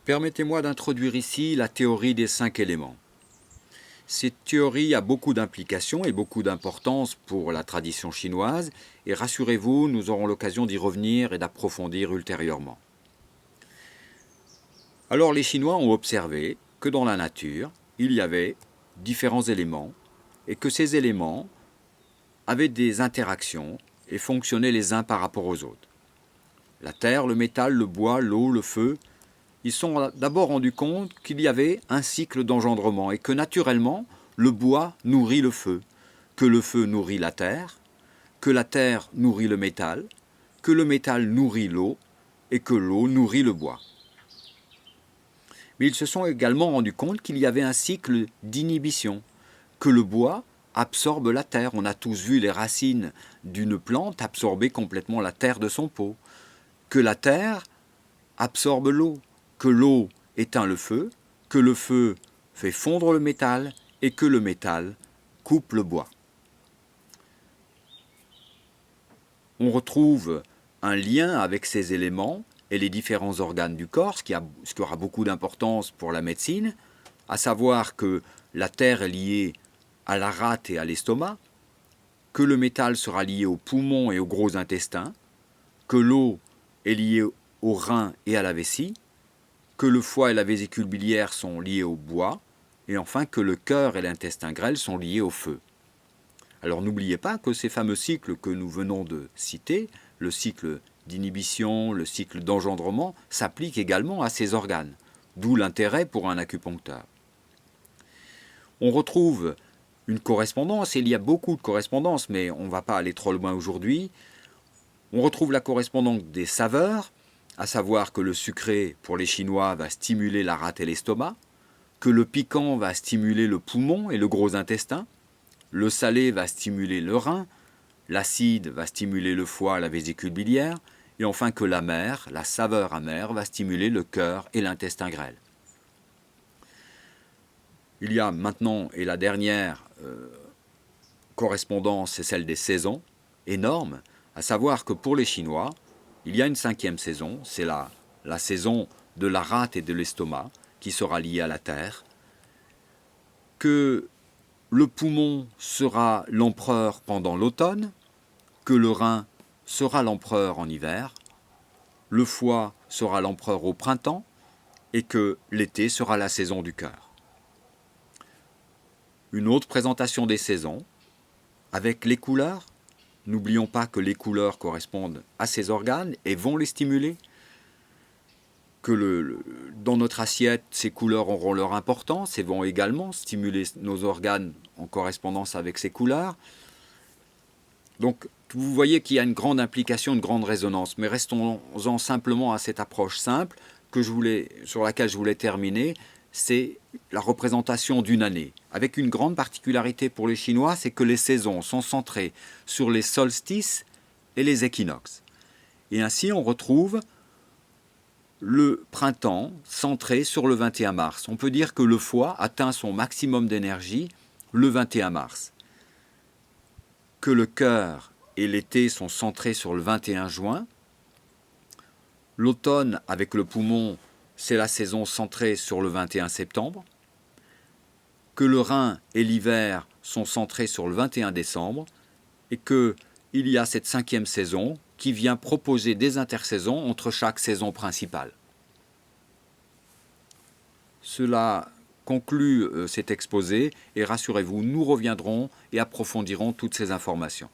Permettez-moi d'introduire ici la théorie des 5 éléments. Cette théorie a beaucoup d'implications et beaucoup d'importance pour la tradition chinoise, et rassurez-vous, nous aurons l'occasion d'y revenir et d'approfondir ultérieurement. Alors les Chinois ont observé que dans la nature, il y avait différents éléments, et que ces éléments avaient des interactions et fonctionnaient les uns par rapport aux autres. La terre, le métal, le bois, l'eau, le feu, ils se sont d'abord rendus compte qu'il y avait un cycle d'engendrement et que naturellement, le bois nourrit le feu nourrit la terre nourrit le métal nourrit l'eau et que l'eau nourrit le bois. Mais ils se sont également rendus compte qu'il y avait un cycle d'inhibition, que le bois absorbe la terre. On a tous vu les racines d'une plante absorber complètement la terre de son pot, que la terre absorbe l'eau, que l'eau éteint le feu fait fondre le métal et que le métal coupe le bois. On retrouve un lien avec ces éléments et les différents organes du corps, ce qui aura beaucoup d'importance pour la médecine, à savoir que la terre est liée à la rate et à l'estomac, que le métal sera lié aux poumons et aux gros intestins, que l'eau est liée aux reins et à la vessie, que le foie et la vésicule biliaire sont liés au bois, et enfin que le cœur et l'intestin grêle sont liés au feu. Alors n'oubliez pas que ces fameux cycles que nous venons de citer, le cycle d'inhibition, le cycle d'engendrement, s'appliquent également à ces organes, d'où l'intérêt pour un acupuncteur. On retrouve une correspondance, et il y a beaucoup de correspondances, mais on ne va pas aller trop loin aujourd'hui. On retrouve la correspondance des saveurs, à savoir que le sucré, pour les Chinois, va stimuler la rate et l'estomac, que le piquant va stimuler le poumon et le gros intestin, le salé va stimuler le rein, l'acide va stimuler le foie et la vésicule biliaire, et enfin que l'amer, la saveur amère, va stimuler le cœur et l'intestin grêle. Il y a maintenant, et la dernière correspondance, c'est celle des saisons, énorme, à savoir que pour les Chinois, il y a une 5e saison, c'est la saison de la rate et de l'estomac, qui sera liée à la terre, que le poumon sera l'empereur pendant l'automne, que le rein sera l'empereur en hiver, le foie sera l'empereur au printemps, et que l'été sera la saison du cœur. Une autre présentation des saisons, avec les couleurs. N'oublions pas que les couleurs correspondent à ces organes et vont les stimuler, que dans notre assiette, ces couleurs auront leur importance et vont également stimuler nos organes en correspondance avec ces couleurs. Donc, vous voyez qu'il y a une grande implication, une grande résonance, mais restons-en simplement à cette approche simple sur laquelle je voulais terminer, c'est la représentation d'une année. Avec une grande particularité pour les Chinois, c'est que les saisons sont centrées sur les solstices et les équinoxes. Et ainsi, on retrouve le printemps centré sur le 21 mars. On peut dire que le foie atteint son maximum d'énergie le 21 mars. Que le cœur et l'été sont centrés sur le 21 juin. L'automne, avec le poumon, c'est la saison centrée sur le 21 septembre. Que le rein et l'hiver sont centrés sur le 21 décembre. Et qu'il y a cette 5e saison qui vient proposer des intersaisons entre chaque saison principale. Cela conclut cet exposé et rassurez-vous, nous reviendrons et approfondirons toutes ces informations.